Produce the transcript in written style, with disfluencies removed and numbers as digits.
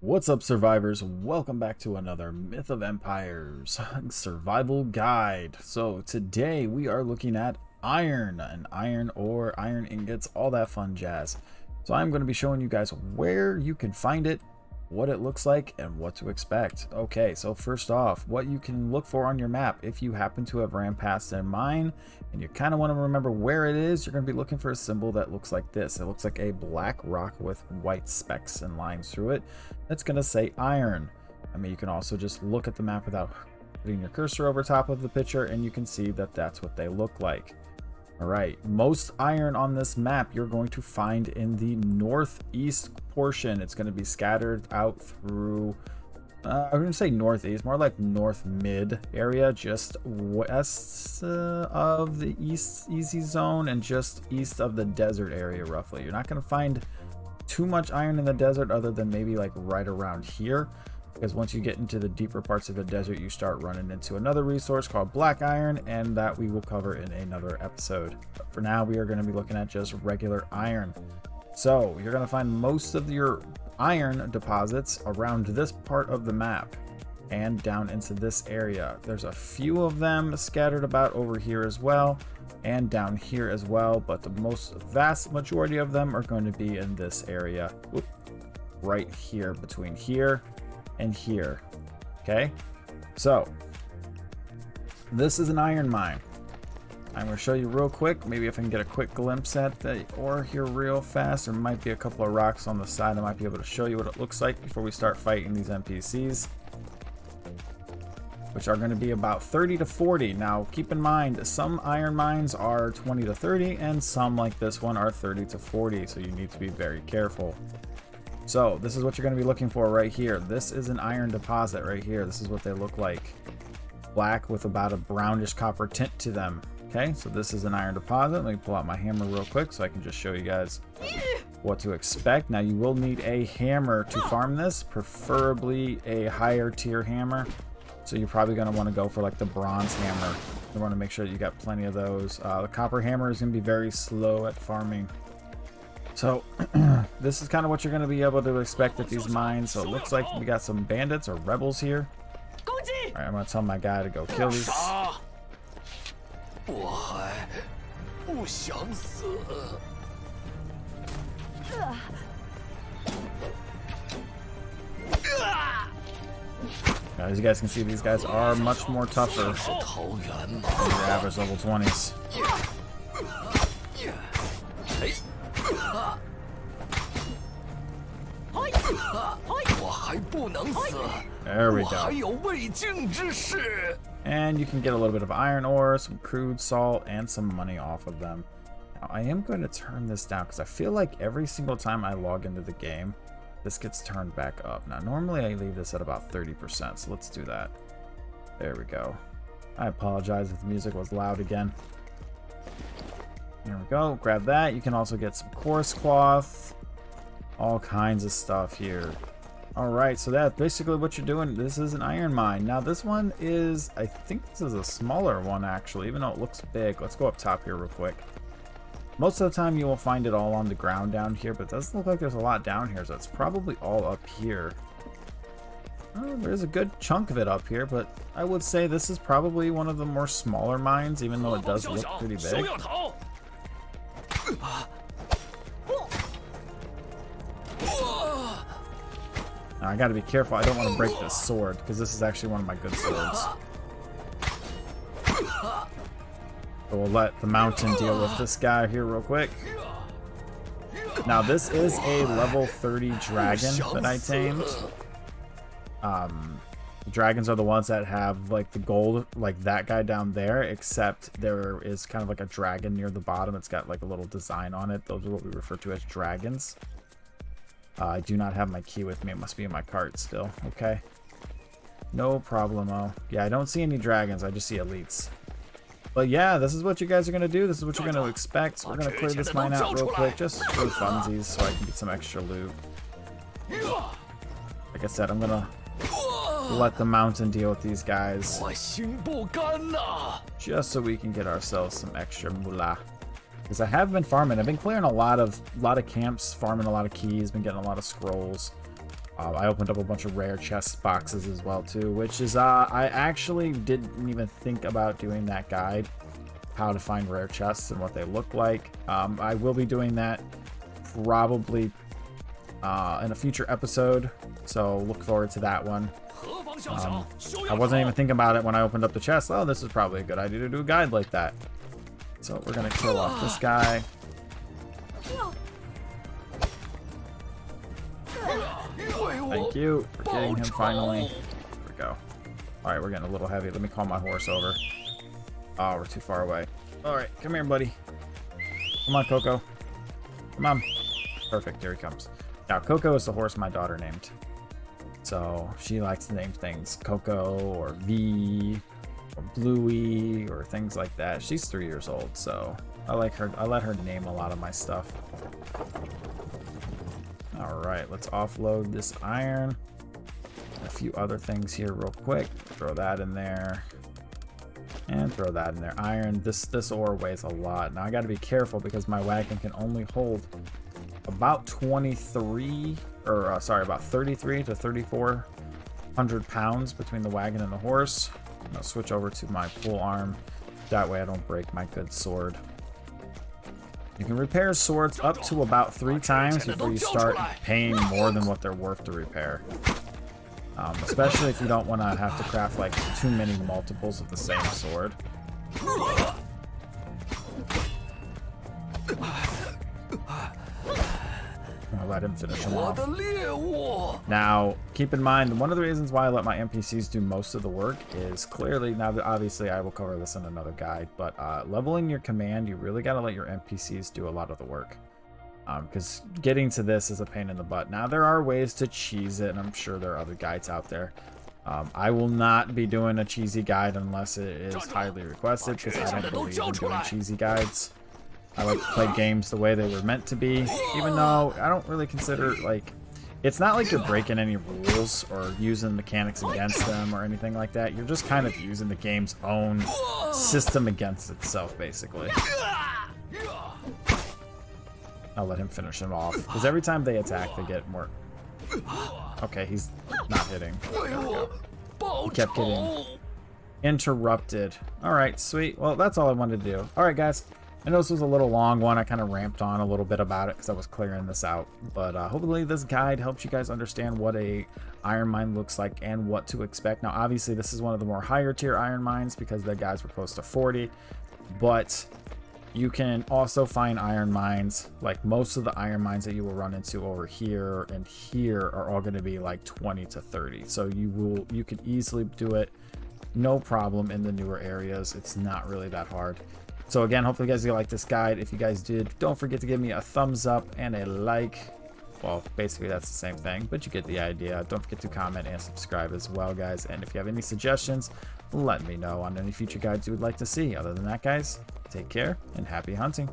What's up, survivors? Welcome back to another Myth of Empires survival guide. So today we are looking at iron and iron ore, iron ingots, all that fun jazz. So I'm going to be showing you guys where you can find it, what it looks like, and what to expect. Okay, so first off, what you can look for on your map if you happen to have ran past a mine and you kind of want to remember where it is, you're going to be looking for a symbol that looks like this. It looks like a black rock with white specks and lines through it. That's going to say iron. I mean, you can also just look at the map without putting your cursor over top of the picture and you can see that that's what they look like. All right, most iron on this map you're going to find in the northeast portion. It's going to be scattered out through, I'm going to say northeast, more like north mid area, just west of the easy zone and just east of the desert area roughly. You're not going to find too much iron in the desert other than maybe like right around here. Because once you get into the deeper parts of the desert, you start running into another resource called black iron, and that we will cover in another episode. But for now, we are going to be looking at just regular iron. So you're going to find most of your iron deposits around this part of the map and down into this area. There's a few of them scattered about over here as well and down here as well, but the most vast majority of them are going to be in this area. Oop, right here, between here and here. Okay, so this is an iron mine. I'm going to show you real quick, maybe if I can get a quick glimpse at the ore here real fast. There might be a couple of rocks on the side. I might be able to show you what it looks like before we start fighting these NPCs, which are going to be about 30 to 40. Now keep in mind, some iron mines are 20 to 30 and some like this one are 30 to 40, so you need to be very careful. So this is what you're going to be looking for right here. This is an iron deposit right here. This is what they look like. Black with about a brownish copper tint to them. Okay, so this is an iron deposit. Let me pull out my hammer real quick so I can just show you guys what to expect. Now you will need a hammer to farm this, preferably a higher tier hammer. So you're probably going to want to go for like the bronze hammer. You want to make sure that you got plenty of those. The copper hammer is going to be very slow at farming. So this is kind of what you're going to be able to expect at these mines. So it looks like we got some bandits or rebels here. All right, I'm going to tell my guy to go kill these. As you guys can see, these guys are much more tougher than your average level 20s. There we go. And you can get a little bit of iron ore, some crude salt, and some money off of them. Now, I am going to turn this down because I feel like every single time I log into the game, this gets turned back up. Now, normally I leave this at about 30%, so let's do that. There we go. I apologize if the music was loud again. There we go. Grab that. You can also get some coarse cloth. All kinds of stuff here. Alright, so that's basically what you're doing. This is an iron mine. Now this one is, I think this is a smaller one actually, even though it looks big. Let's go up top here real quick. Most of the time you will find it all on the ground down here, but it doesn't look like there's a lot down here, so it's probably all up here. Oh, there's a good chunk of it up here, but I would say this is probably one of the more smaller mines, even though it does look pretty big. Now, I gotta be careful. I don't want to break this sword, because this is actually one of my good swords. So we'll let the mountain deal with this guy here real quick. Now, this is a level 30 dragon that I tamed. Dragons are the ones that have like the gold, like that guy down there, except there is kind of like a dragon near the bottom. It's got like a little design on it. Those are what we refer to as dragons. I do not have my key with me. It must be in my cart still. Okay. No problemo. Yeah, I don't see any dragons. I just see elites. But yeah, this is what you guys are going to do. This is what you're going to expect. So we're going to clear this mine out real quick just for funsies so I can get some extra loot. Like I said, I'm going to let the mountain deal with these guys just so we can get ourselves some extra moolah. Because I have been farming. I've been clearing a lot of camps, farming a lot of keys, been getting a lot of scrolls. I opened up a bunch of rare chest boxes as well too, which is I actually didn't even think about doing that guide, how to find rare chests and what they look like. I will be doing that probably in a future episode, so look forward to that one. I wasn't even thinking about it when I opened up the chest. Oh, this is probably a good idea to do a guide like that. So we're gonna kill off this guy. Thank you for getting him finally. There we go. Alright, we're getting a little heavy. Let me call my horse over. Oh, we're too far away. Alright, come here, buddy. Come on, Coco. Come on. Perfect, here he comes. Now, Coco is the horse my daughter named. So, she likes to name things Coco or V or Bluey or things like that. She's 3 years old, so I let her name a lot of my stuff. Alright, let's offload this iron. A few other things here real quick. Throw that in there. And throw that in there. Iron, this ore weighs a lot. Now I gotta be careful because my wagon can only hold about 23, or about 33 to 3,400 pounds between the wagon and the horse. I'll switch over to my pole arm. That way I don't break my good sword. You can repair swords up to about 3 times before you start paying more than what they're worth to repair. Especially if you don't want to have to craft like too many multiples of the same sword. I'll let him finish him off. Now, keep in mind, one of the reasons why I let my NPCs do most of the work is clearly, now obviously I will cover this in another guide, but leveling your command, you really got to let your NPCs do a lot of the work. Because getting to this is a pain in the butt. Now, there are ways to cheese it, and I'm sure there are other guides out there. I will not be doing a cheesy guide unless it is highly requested, because I don't believe in doing cheesy guides. I like to play games the way they were meant to be, even though I don't really consider, like, it's not like you're breaking any rules or using mechanics against them or anything like that. You're just kind of using the game's own system against itself, basically. I'll let him finish him off, because every time they attack, they get more... Okay, he's not hitting. He kept getting interrupted. Alright, sweet. Well, that's all I wanted to do. Alright, guys. I know this was a little long one. I kind of ramped on a little bit about it because I was clearing this out. But hopefully this guide helps you guys understand what a iron mine looks like and what to expect. Now, obviously, this is one of the more higher tier iron mines because the guys were close to 40. But you can also find iron mines, like most of the iron mines that you will run into over here and here are all going to be like 20 to 30. So you could easily do it, no problem, in the newer areas. It's not really that hard. So again, hopefully you guys like this guide. If you guys did, don't forget to give me a thumbs up and a like. Well, basically that's the same thing, but you get the idea. Don't forget to comment and subscribe as well, guys. And if you have any suggestions, let me know on any future guides you would like to see. Other than that, guys, take care and happy hunting.